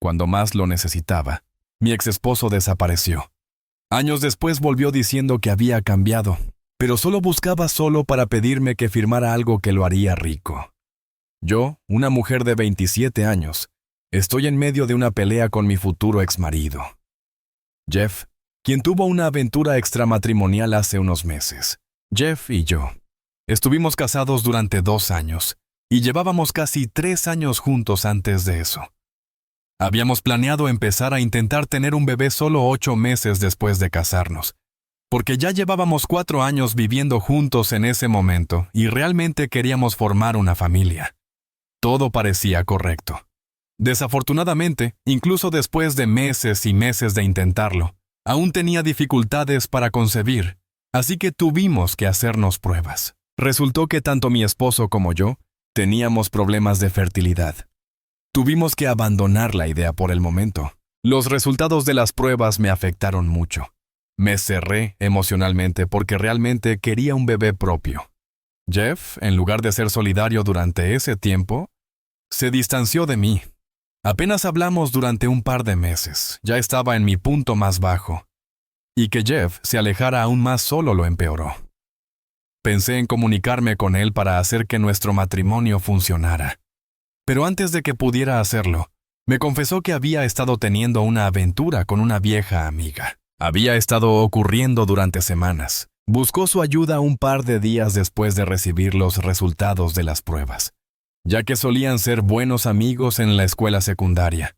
cuando más lo necesitaba, mi exesposo desapareció. Años después volvió diciendo que había cambiado, pero solo buscaba para pedirme que firmara algo que lo haría rico. Yo, una mujer de 27 años, estoy en medio de una pelea con mi futuro exmarido, Jeff, quien tuvo una aventura extramatrimonial hace unos meses. Jeff y yo estuvimos casados durante 2 años y llevábamos casi 3 años juntos antes de eso. Habíamos planeado empezar a intentar tener un bebé solo 8 meses después de casarnos, porque ya llevábamos 4 años viviendo juntos en ese momento y realmente queríamos formar una familia. Todo parecía correcto. Desafortunadamente, incluso después de meses y meses de intentarlo, aún tenía dificultades para concebir, así que tuvimos que hacernos pruebas. Resultó que tanto mi esposo como yo teníamos problemas de fertilidad. Tuvimos que abandonar la idea por el momento. Los resultados de las pruebas me afectaron mucho. Me cerré emocionalmente porque realmente quería un bebé propio. Jeff, en lugar de ser solidario durante ese tiempo, se distanció de mí. Apenas hablamos durante un par de meses, ya estaba en mi punto más bajo, y que Jeff se alejara aún más solo lo empeoró. Pensé en comunicarme con él para hacer que nuestro matrimonio funcionara. Pero antes de que pudiera hacerlo, me confesó que había estado teniendo una aventura con una vieja amiga. Había estado ocurriendo durante semanas. Buscó su ayuda un par de días después de recibir los resultados de las pruebas, ya que solían ser buenos amigos en la escuela secundaria,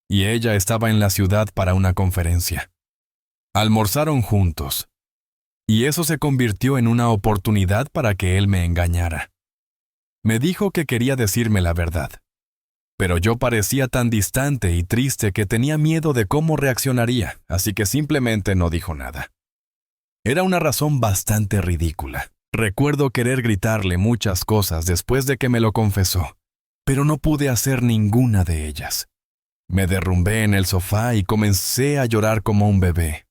y ella estaba en la ciudad para una conferencia. Almorzaron juntos, y eso se convirtió en una oportunidad para que él me engañara. Me dijo que quería decirme la verdad, pero yo parecía tan distante y triste que tenía miedo de cómo reaccionaría, así que simplemente no dijo nada. Era una razón bastante ridícula. Recuerdo querer gritarle muchas cosas después de que me lo confesó, pero no pude hacer ninguna de ellas. Me derrumbé en el sofá y comencé a llorar como un bebé.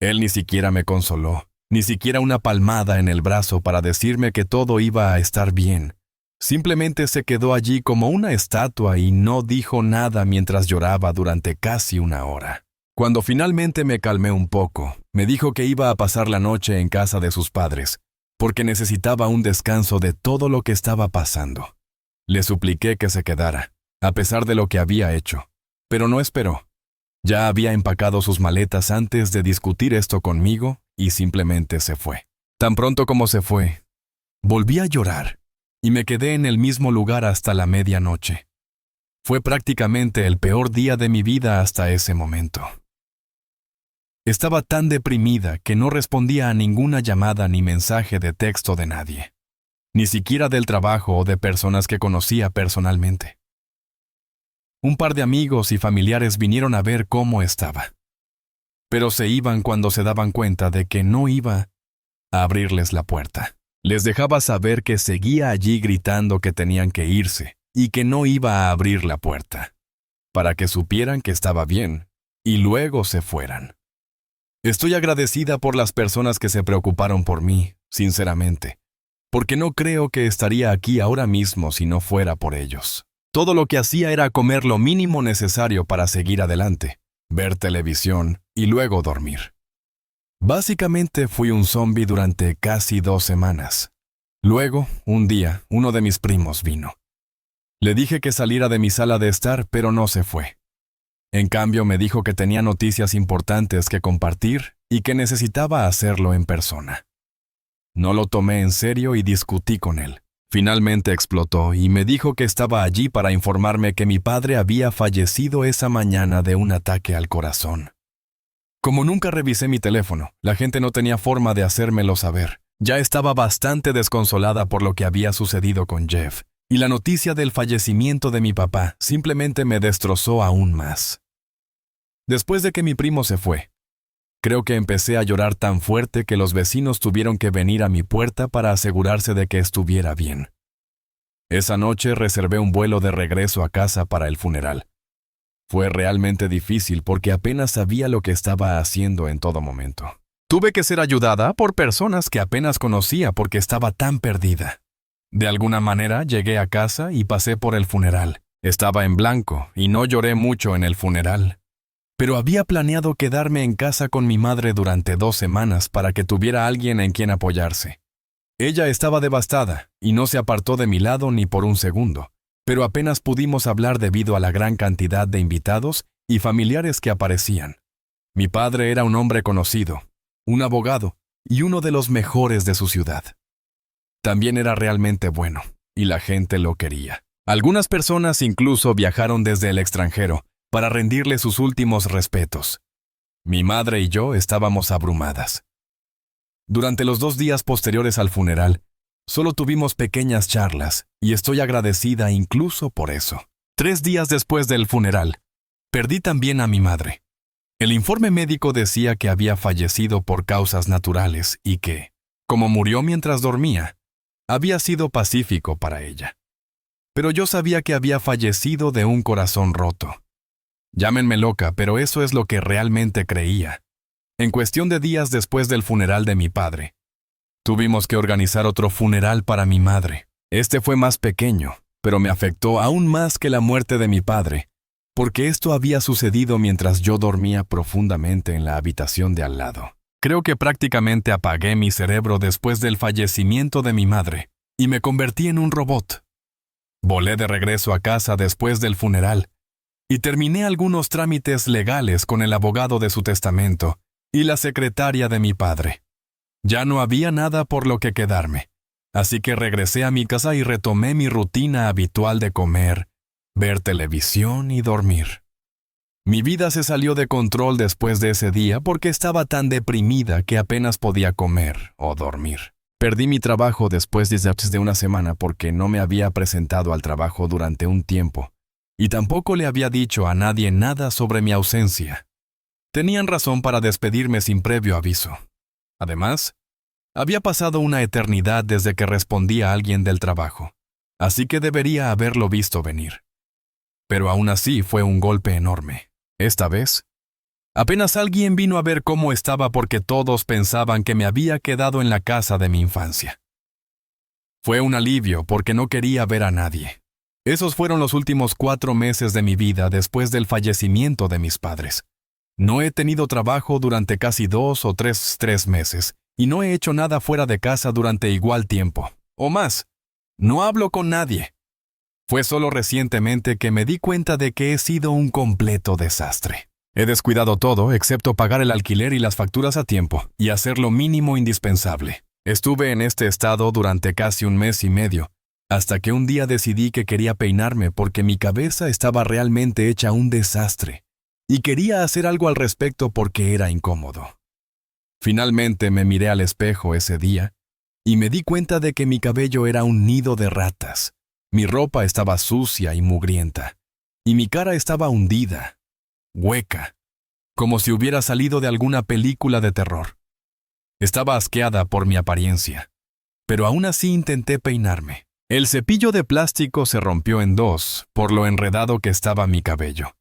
Él ni siquiera me consoló, ni siquiera una palmada en el brazo para decirme que todo iba a estar bien. Simplemente se quedó allí como una estatua y no dijo nada mientras lloraba durante casi 1 hora. Cuando finalmente me calmé un poco, me dijo que iba a pasar la noche en casa de sus padres, porque necesitaba un descanso de todo lo que estaba pasando. Le supliqué que se quedara, a pesar de lo que había hecho, pero no esperó. Ya había empacado sus maletas antes de discutir esto conmigo y simplemente se fue. Tan pronto como se fue, volví a llorar y me quedé en el mismo lugar hasta la medianoche. Fue prácticamente el peor día de mi vida hasta ese momento. Estaba tan deprimida que no respondía a ninguna llamada ni mensaje de texto de nadie, ni siquiera del trabajo o de personas que conocía personalmente. Un par de amigos y familiares vinieron a ver cómo estaba, pero se iban cuando se daban cuenta de que no iba a abrirles la puerta. Les dejaba saber que seguía allí gritando que tenían que irse y que no iba a abrir la puerta, para que supieran que estaba bien y luego se fueran. Estoy agradecida por las personas que se preocuparon por mí, sinceramente, porque no creo que estaría aquí ahora mismo si no fuera por ellos. Todo lo que hacía era comer lo mínimo necesario para seguir adelante, ver televisión y luego dormir. Básicamente fui un zombie durante casi 2 semanas. Luego, un día, uno de mis primos vino. Le dije que saliera de mi sala de estar, pero no se fue. En cambio, me dijo que tenía noticias importantes que compartir y que necesitaba hacerlo en persona. No lo tomé en serio y discutí con él. Finalmente explotó y me dijo que estaba allí para informarme que mi padre había fallecido esa mañana de un ataque al corazón. Como nunca revisé mi teléfono, la gente no tenía forma de hacérmelo saber. Ya estaba bastante desconsolada por lo que había sucedido con Jeff, y la noticia del fallecimiento de mi papá simplemente me destrozó aún más. Después de que mi primo se fue, creo que empecé a llorar tan fuerte que los vecinos tuvieron que venir a mi puerta para asegurarse de que estuviera bien. Esa noche reservé un vuelo de regreso a casa para el funeral. Fue realmente difícil porque apenas sabía lo que estaba haciendo en todo momento. Tuve que ser ayudada por personas que apenas conocía porque estaba tan perdida. De alguna manera llegué a casa y pasé por el funeral, Estaba en blanco y no lloré mucho en el funeral. Pero había planeado quedarme en casa con mi madre durante 2 semanas para que tuviera alguien en quien apoyarse. Ella estaba devastada y no se apartó de mi lado ni por un segundo, pero apenas pudimos hablar debido a la gran cantidad de invitados y familiares que aparecían. Mi padre era un hombre conocido, un abogado y uno de los mejores de su ciudad. También era realmente bueno y la gente lo quería. Algunas personas incluso viajaron desde el extranjero para rendirle sus últimos respetos. Mi madre y yo estábamos abrumadas. Durante los 2 días posteriores al funeral, solo tuvimos pequeñas charlas, y estoy agradecida incluso por eso. 3 días después del funeral, perdí también a mi madre. El informe médico decía que había fallecido por causas naturales y que, como murió mientras dormía, había sido pacífico para ella. Pero yo sabía que había fallecido de un corazón roto. Llámenme loca, pero eso es lo que realmente creía. En cuestión de días después del funeral de mi padre, tuvimos que organizar otro funeral para mi madre. Este fue más pequeño, pero me afectó aún más que la muerte de mi padre, porque esto había sucedido mientras yo dormía profundamente en la habitación de al lado. Creo que prácticamente apagué mi cerebro después del fallecimiento de mi madre, y me convertí en un robot. Volé de regreso a casa después del funeral, y terminé algunos trámites legales con el abogado de su testamento y la secretaria de mi padre. Ya no había nada por lo que quedarme, así que regresé a mi casa y retomé mi rutina habitual de comer, ver televisión y dormir. Mi vida se salió de control después de ese día porque estaba tan deprimida que apenas podía comer o dormir. Perdí mi trabajo después de una semana porque no me había presentado al trabajo durante un tiempo, y tampoco le había dicho a nadie nada sobre mi ausencia. Tenían razón para despedirme sin previo aviso. Además, había pasado una eternidad desde que respondí a alguien del trabajo, así que debería haberlo visto venir. Pero aún así fue un golpe enorme. Esta vez, apenas alguien vino a ver cómo estaba porque todos pensaban que me había quedado en la casa de mi infancia. Fue un alivio porque no quería ver a nadie. Esos fueron los últimos 4 meses de mi vida después del fallecimiento de mis padres. No he tenido trabajo durante casi 2 o 3 meses, y no he hecho nada fuera de casa durante igual tiempo, o más. No hablo con nadie. Fue solo recientemente que me di cuenta de que he sido un completo desastre. He descuidado todo excepto pagar el alquiler y las facturas a tiempo, y hacer lo mínimo indispensable. Estuve en este estado durante casi 1 mes y medio, hasta que un día decidí que quería peinarme porque mi cabeza estaba realmente hecha un desastre, y quería hacer algo al respecto porque era incómodo. Finalmente me miré al espejo ese día, y me di cuenta de que mi cabello era un nido de ratas, mi ropa estaba sucia y mugrienta, y mi cara estaba hundida, hueca, como si hubiera salido de alguna película de terror. Estaba asqueada por mi apariencia, pero aún así intenté peinarme. El cepillo de plástico se rompió en 2 por lo enredado que estaba mi cabello.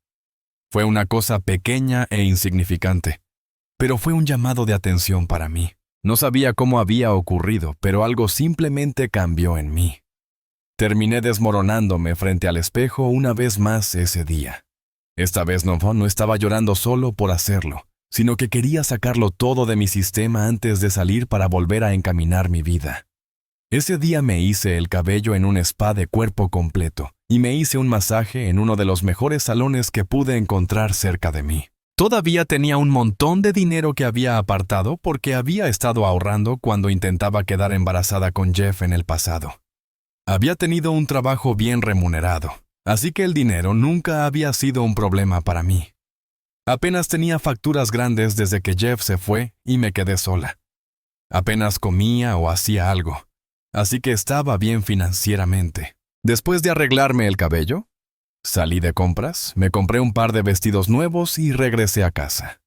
Fue una cosa pequeña e insignificante, pero fue un llamado de atención para mí. No sabía cómo había ocurrido, pero algo simplemente cambió en mí. Terminé desmoronándome frente al espejo una vez más ese día. Esta vez no estaba llorando solo por hacerlo, sino que quería sacarlo todo de mi sistema antes de salir para volver a encaminar mi vida. Ese día me hice el cabello en un spa de cuerpo completo y me hice un masaje en uno de los mejores salones que pude encontrar cerca de mí. Todavía tenía un montón de dinero que había apartado porque había estado ahorrando cuando intentaba quedar embarazada con Jeff en el pasado. Había tenido un trabajo bien remunerado, así que el dinero nunca había sido un problema para mí. Apenas tenía facturas grandes desde que Jeff se fue y me quedé sola. Apenas comía o hacía algo, así que estaba bien financieramente. Después de arreglarme el cabello, salí de compras, me compré un par de vestidos nuevos y regresé a casa.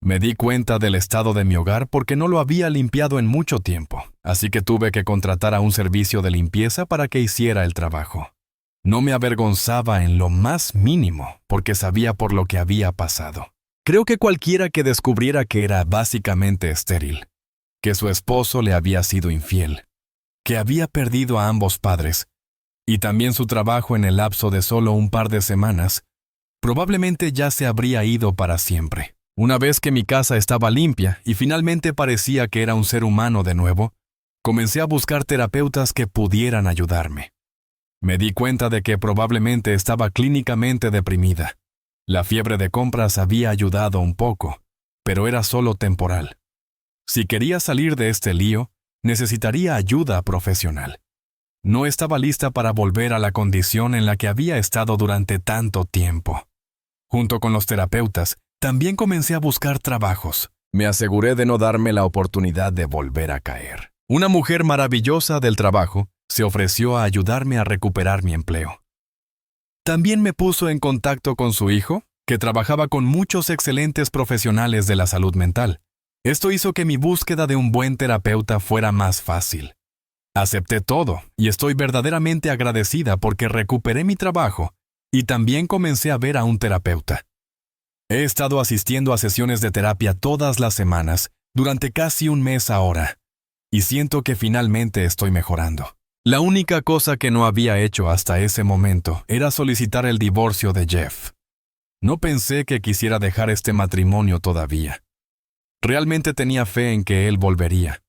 Me di cuenta del estado de mi hogar porque no lo había limpiado en mucho tiempo, así que tuve que contratar a un servicio de limpieza para que hiciera el trabajo. No me avergonzaba en lo más mínimo porque sabía por lo que había pasado. Creo que cualquiera que descubriera que era básicamente estéril, que su esposo le había sido infiel, que había perdido a ambos padres y también su trabajo en el lapso de solo un par de semanas, probablemente ya se habría ido para siempre. Una vez que mi casa estaba limpia y finalmente parecía que era un ser humano de nuevo, comencé a buscar terapeutas que pudieran ayudarme. Me di cuenta de que probablemente estaba clínicamente deprimida. La fiebre de compras había ayudado un poco, pero era solo temporal. Si quería salir de este lío, necesitaría ayuda profesional. No estaba lista para volver a la condición en la que había estado durante tanto tiempo. Junto con los terapeutas, también comencé a buscar trabajos. Me aseguré de no darme la oportunidad de volver a caer. Una mujer maravillosa del trabajo se ofreció a ayudarme a recuperar mi empleo. También me puso en contacto con su hijo, que trabajaba con muchos excelentes profesionales de la salud mental. Esto hizo que mi búsqueda de un buen terapeuta fuera más fácil. Acepté todo y estoy verdaderamente agradecida porque recuperé mi trabajo y también comencé a ver a un terapeuta. He estado asistiendo a sesiones de terapia todas las semanas durante casi un mes ahora y siento que finalmente estoy mejorando. La única cosa que no había hecho hasta ese momento era solicitar el divorcio de Jeff. No pensé que quisiera dejar este matrimonio todavía. Realmente tenía fe en que él volvería.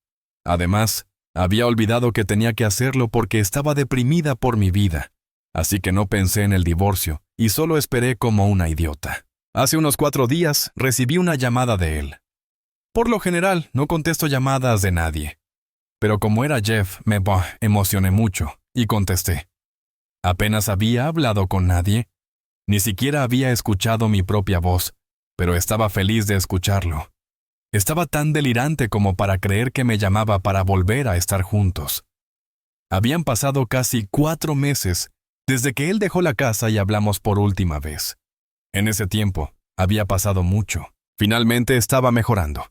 Además, había olvidado que tenía que hacerlo porque estaba deprimida por mi vida, así que no pensé en el divorcio y solo esperé como una idiota. Hace unos 4 días recibí una llamada de él. Por lo general, no contesto llamadas de nadie. Pero como era Jeff, me emocioné mucho y contesté. Apenas había hablado con nadie. Ni siquiera había escuchado mi propia voz, pero estaba feliz de escucharlo. Estaba tan delirante como para creer que me llamaba para volver a estar juntos. Habían pasado casi 4 meses desde que él dejó la casa y hablamos por última vez. En ese tiempo, había pasado mucho. Finalmente estaba mejorando.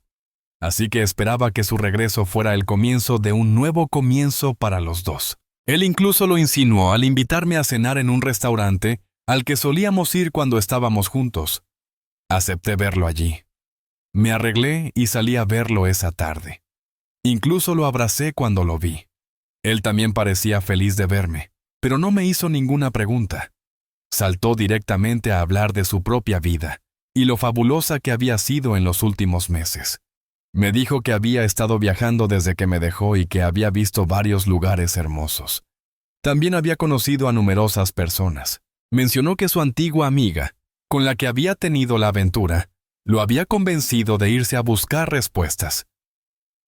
Así que esperaba que su regreso fuera el comienzo de un nuevo comienzo para los dos. Él incluso lo insinuó al invitarme a cenar en un restaurante al que solíamos ir cuando estábamos juntos. Acepté verlo allí. Me arreglé y salí a verlo esa tarde. Incluso lo abracé cuando lo vi. Él también parecía feliz de verme, pero no me hizo ninguna pregunta. Saltó directamente a hablar de su propia vida y lo fabulosa que había sido en los últimos meses. Me dijo que había estado viajando desde que me dejó y que había visto varios lugares hermosos. También había conocido a numerosas personas. Mencionó que su antigua amiga, con la que había tenido la aventura, lo había convencido de irse a buscar respuestas.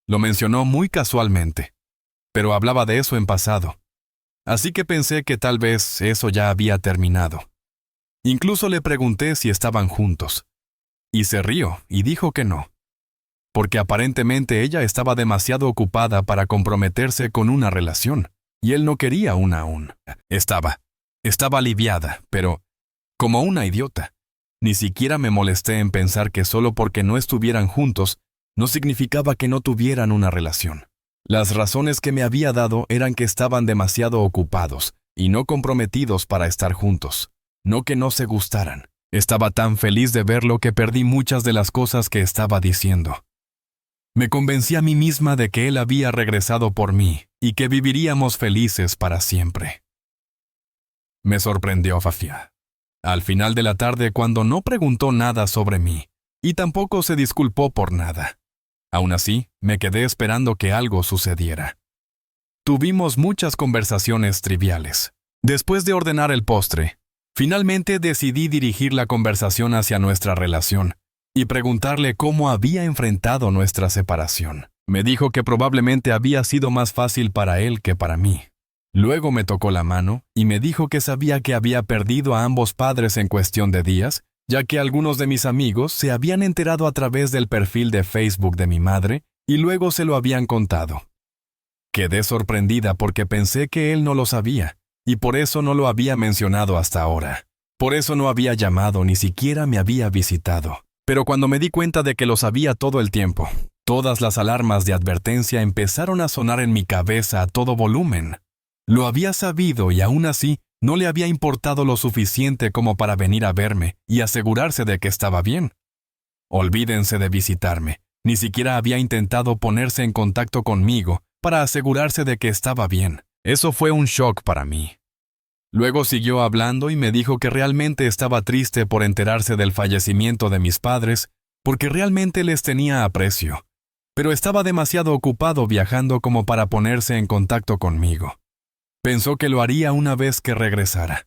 Lo mencionó muy casualmente, pero hablaba de eso en pasado. Así que pensé que tal vez eso ya había terminado. Incluso le pregunté si estaban juntos. Y se rió y dijo que no, porque aparentemente ella estaba demasiado ocupada para comprometerse con una relación, y él no quería una aún. Estaba aliviada, pero, como una idiota, ni siquiera me molesté en pensar que solo porque no estuvieran juntos, no significaba que no tuvieran una relación. Las razones que me había dado eran que estaban demasiado ocupados y no comprometidos para estar juntos, no que no se gustaran. Estaba tan feliz de verlo que perdí muchas de las cosas que estaba diciendo. Me convencí a mí misma de que él había regresado por mí y que viviríamos felices para siempre. Me sorprendió Fafia. Al final de la tarde, cuando no preguntó nada sobre mí y tampoco se disculpó por nada. Aún así, me quedé esperando que algo sucediera. Tuvimos muchas conversaciones triviales. Después de ordenar el postre, finalmente decidí dirigir la conversación hacia nuestra relación y preguntarle cómo había enfrentado nuestra separación. Me dijo que probablemente había sido más fácil para él que para mí. Luego me tocó la mano y me dijo que sabía que había perdido a ambos padres en cuestión de días, ya que algunos de mis amigos se habían enterado a través del perfil de Facebook de mi madre y luego se lo habían contado. Quedé sorprendida porque pensé que él no lo sabía, y por eso no lo había mencionado hasta ahora. Por eso no había llamado, ni siquiera me había visitado. Pero cuando me di cuenta de que lo sabía todo el tiempo, todas las alarmas de advertencia empezaron a sonar en mi cabeza a todo volumen. Lo había sabido y aún así no le había importado lo suficiente como para venir a verme y asegurarse de que estaba bien. Olvídense de visitarme. Ni siquiera había intentado ponerse en contacto conmigo para asegurarse de que estaba bien. Eso fue un shock para mí. Luego siguió hablando y me dijo que realmente estaba triste por enterarse del fallecimiento de mis padres, porque realmente les tenía aprecio, pero estaba demasiado ocupado viajando como para ponerse en contacto conmigo. Pensó que lo haría una vez que regresara.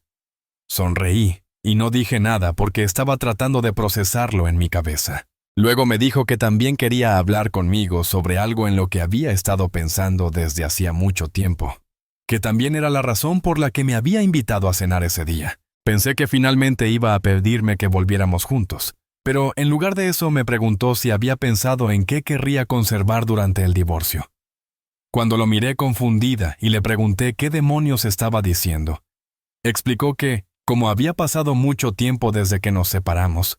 Sonreí y no dije nada porque estaba tratando de procesarlo en mi cabeza. Luego me dijo que también quería hablar conmigo sobre algo en lo que había estado pensando desde hacía mucho tiempo, que también era la razón por la que me había invitado a cenar ese día. Pensé que finalmente iba a pedirme que volviéramos juntos, pero en lugar de eso me preguntó si había pensado en qué querría conservar durante el divorcio. Cuando lo miré confundida y le pregunté qué demonios estaba diciendo, explicó que, como había pasado mucho tiempo desde que nos separamos,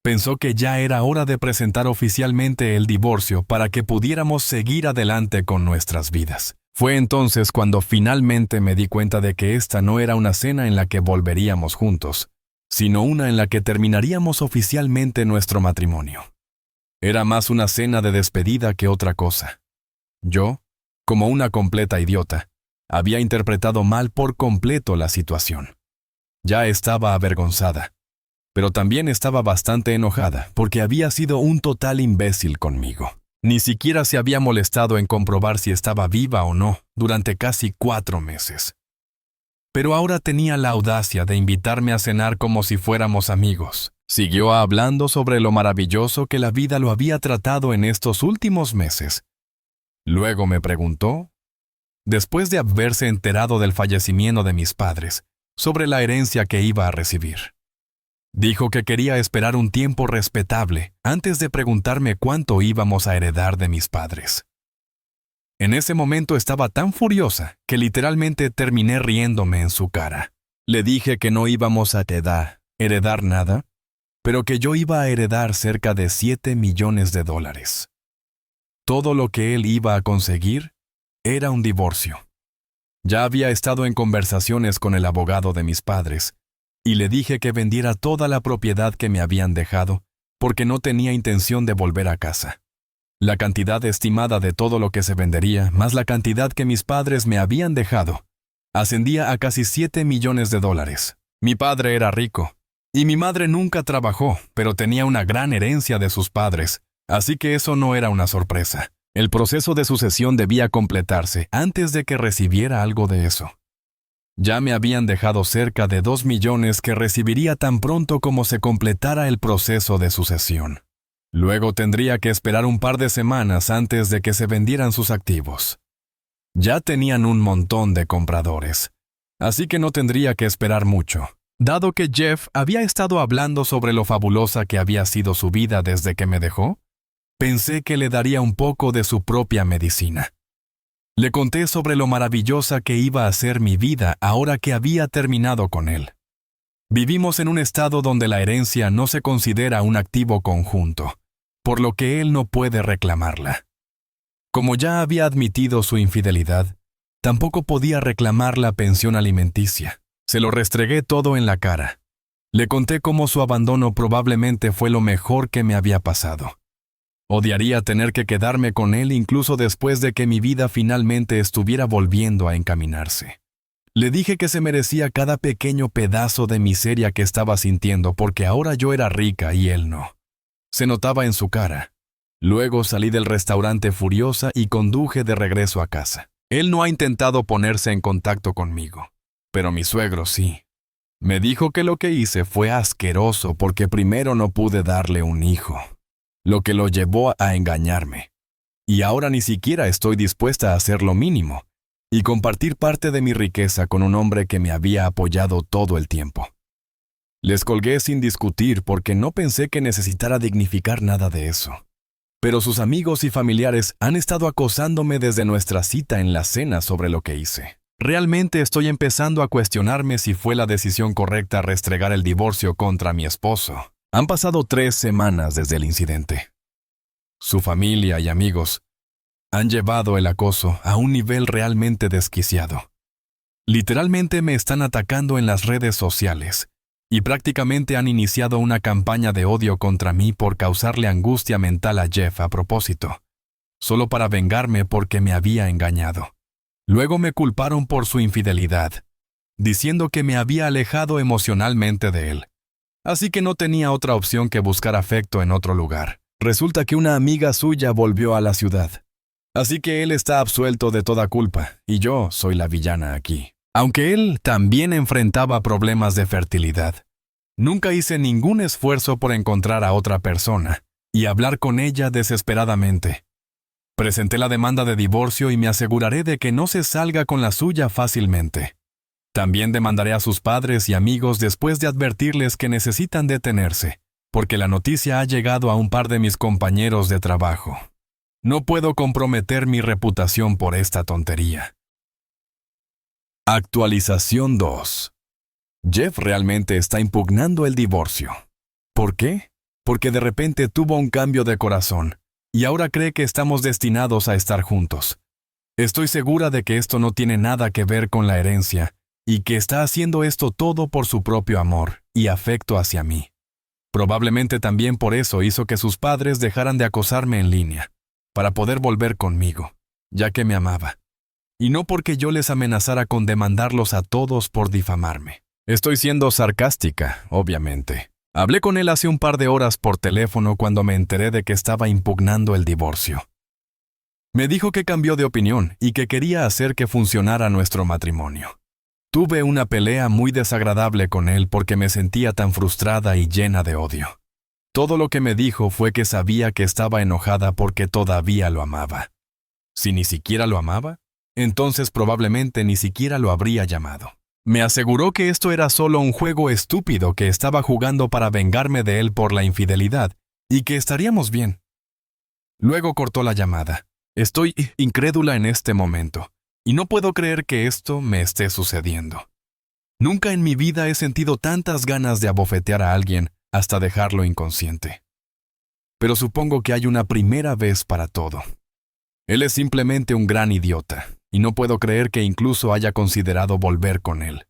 pensó que ya era hora de presentar oficialmente el divorcio para que pudiéramos seguir adelante con nuestras vidas. Fue entonces cuando finalmente me di cuenta de que esta no era una cena en la que volveríamos juntos, sino una en la que terminaríamos oficialmente nuestro matrimonio. Era más una cena de despedida que otra cosa. Yo, como una completa idiota, había interpretado mal por completo la situación. Ya estaba avergonzada, pero también estaba bastante enojada porque había sido un total imbécil conmigo. Ni siquiera se había molestado en comprobar si estaba viva o no durante casi 4 meses. Pero ahora tenía la audacia de invitarme a cenar como si fuéramos amigos. Siguió hablando sobre lo maravilloso que la vida lo había tratado en estos últimos meses. Luego me preguntó, después de haberse enterado del fallecimiento de mis padres, sobre la herencia que iba a recibir. Dijo que quería esperar un tiempo respetable antes de preguntarme cuánto íbamos a heredar de mis padres. En ese momento estaba tan furiosa que literalmente terminé riéndome en su cara. Le dije que no íbamos a heredar nada, pero que yo iba a heredar cerca de $7 millones. Todo lo que él iba a conseguir era un divorcio. Ya había estado en conversaciones con el abogado de mis padres, y le dije que vendiera toda la propiedad que me habían dejado, porque no tenía intención de volver a casa. La cantidad estimada de todo lo que se vendería, más la cantidad que mis padres me habían dejado, ascendía a casi $7 millones. Mi padre era rico, y mi madre nunca trabajó, pero tenía una gran herencia de sus padres, así que eso no era una sorpresa. El proceso de sucesión debía completarse antes de que recibiera algo de eso. Ya me habían dejado cerca de 2 millones que recibiría tan pronto como se completara el proceso de sucesión. Luego tendría que esperar un par de semanas antes de que se vendieran sus activos. Ya tenían un montón de compradores, así que no tendría que esperar mucho. Dado que Jeff había estado hablando sobre lo fabulosa que había sido su vida desde que me dejó, pensé que le daría un poco de su propia medicina. Le conté sobre lo maravillosa que iba a ser mi vida ahora que había terminado con él. Vivimos en un estado donde la herencia no se considera un activo conjunto, por lo que él no puede reclamarla. Como ya había admitido su infidelidad, tampoco podía reclamar la pensión alimenticia. Se lo restregué todo en la cara. Le conté cómo su abandono probablemente fue lo mejor que me había pasado. Odiaría tener que quedarme con él incluso después de que mi vida finalmente estuviera volviendo a encaminarse. Le dije que se merecía cada pequeño pedazo de miseria que estaba sintiendo porque ahora yo era rica y él no. Se notaba en su cara. Luego salí del restaurante furiosa y conduje de regreso a casa. Él no ha intentado ponerse en contacto conmigo, pero mi suegro sí. Me dijo que lo que hice fue asqueroso porque primero no pude darle un hijo, lo que lo llevó a engañarme. Y ahora ni siquiera estoy dispuesta a hacer lo mínimo y compartir parte de mi riqueza con un hombre que me había apoyado todo el tiempo. Les colgué sin discutir porque no pensé que necesitara dignificar nada de eso. Pero sus amigos y familiares han estado acosándome desde nuestra cita en la cena sobre lo que hice. Realmente estoy empezando a cuestionarme si fue la decisión correcta restregar el divorcio contra mi esposo. Han pasado 3 semanas desde el incidente. Su familia y amigos han llevado el acoso a un nivel realmente desquiciado. Literalmente me están atacando en las redes sociales y prácticamente han iniciado una campaña de odio contra mí por causarle angustia mental a Jeff a propósito, solo para vengarme porque me había engañado. Luego me culparon por su infidelidad diciendo que me había alejado emocionalmente de él. Así que no tenía otra opción que buscar afecto en otro lugar. Resulta que una amiga suya volvió a la ciudad. Así que él está absuelto de toda culpa, y yo soy la villana aquí. Aunque él también enfrentaba problemas de fertilidad. Nunca hice ningún esfuerzo por encontrar a otra persona y hablar con ella desesperadamente. Presenté la demanda de divorcio y me aseguraré de que no se salga con la suya fácilmente. También demandaré a sus padres y amigos después de advertirles que necesitan detenerse, porque la noticia ha llegado a un par de mis compañeros de trabajo. No puedo comprometer mi reputación por esta tontería. Actualización 2. Jeff realmente está impugnando el divorcio. ¿Por qué? Porque de repente tuvo un cambio de corazón y ahora cree que estamos destinados a estar juntos. Estoy segura de que esto no tiene nada que ver con la herencia y que está haciendo esto todo por su propio amor y afecto hacia mí. Probablemente también por eso hizo que sus padres dejaran de acosarme en línea, para poder volver conmigo, ya que me amaba. Y no porque yo les amenazara con demandarlos a todos por difamarme. Estoy siendo sarcástica, obviamente. Hablé con él hace un par de horas por teléfono cuando me enteré de que estaba impugnando el divorcio. Me dijo que cambió de opinión y que quería hacer que funcionara nuestro matrimonio. Tuve una pelea muy desagradable con él porque me sentía tan frustrada y llena de odio. Todo lo que me dijo fue que sabía que estaba enojada porque todavía lo amaba. Si ni siquiera lo amaba, entonces probablemente ni siquiera lo habría llamado. Me aseguró que esto era solo un juego estúpido que estaba jugando para vengarme de él por la infidelidad y que estaríamos bien. Luego cortó la llamada. Estoy incrédula en este momento y no puedo creer que esto me esté sucediendo. Nunca en mi vida he sentido tantas ganas de abofetear a alguien hasta dejarlo inconsciente. Pero supongo que hay una primera vez para todo. Él es simplemente un gran idiota, y no puedo creer que incluso haya considerado volver con él.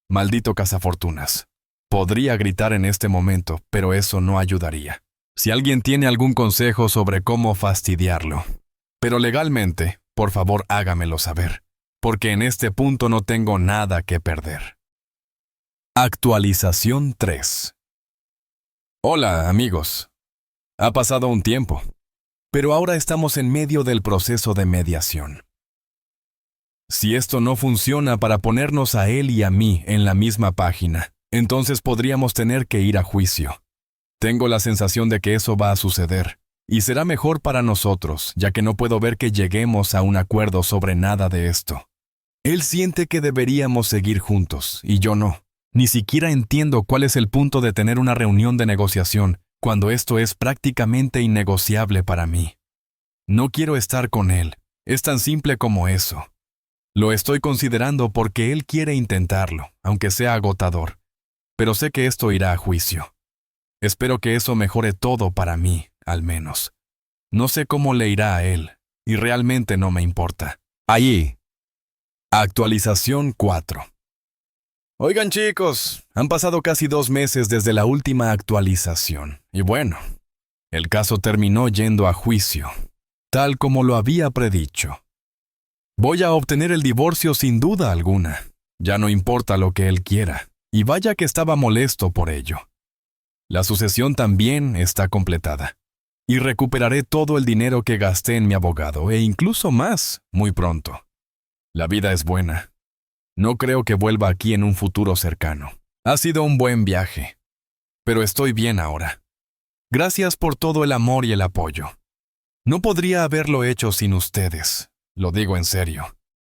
Maldito cazafortunas. Podría gritar en este momento, pero eso no ayudaría. Si alguien tiene algún consejo sobre cómo fastidiarlo. Pero legalmente, por favor hágamelo saber, porque en este punto no tengo nada que perder. Actualización 3. Hola, amigos. Ha pasado un tiempo, pero ahora estamos en medio del proceso de mediación. Si esto no funciona para ponernos a él y a mí en la misma página, entonces podríamos tener que ir a juicio. Tengo la sensación de que eso va a suceder, y será mejor para nosotros, ya que no puedo ver que lleguemos a un acuerdo sobre nada de esto. Él siente que deberíamos seguir juntos, y yo no. Ni siquiera entiendo cuál es el punto de tener una reunión de negociación, cuando esto es prácticamente innegociable para mí. No quiero estar con él. Es tan simple como eso. Lo estoy considerando porque él quiere intentarlo, aunque sea agotador. Pero sé que esto irá a juicio. Espero que eso mejore todo para mí, al menos. No sé cómo le irá a él, y realmente no me importa. Allí. Actualización 4. Oigan chicos, han pasado casi 2 meses desde la última actualización, y bueno, el caso terminó yendo a juicio, tal como lo había predicho. Voy a obtener el divorcio sin duda alguna, ya no importa lo que él quiera, y vaya que estaba molesto por ello. La sucesión también está completada, y recuperaré todo el dinero que gasté en mi abogado, e incluso más, muy pronto. La vida es buena. No creo que vuelva aquí en un futuro cercano. Ha sido un buen viaje, pero estoy bien ahora. Gracias por todo el amor y el apoyo. No podría haberlo hecho sin ustedes, lo digo en serio.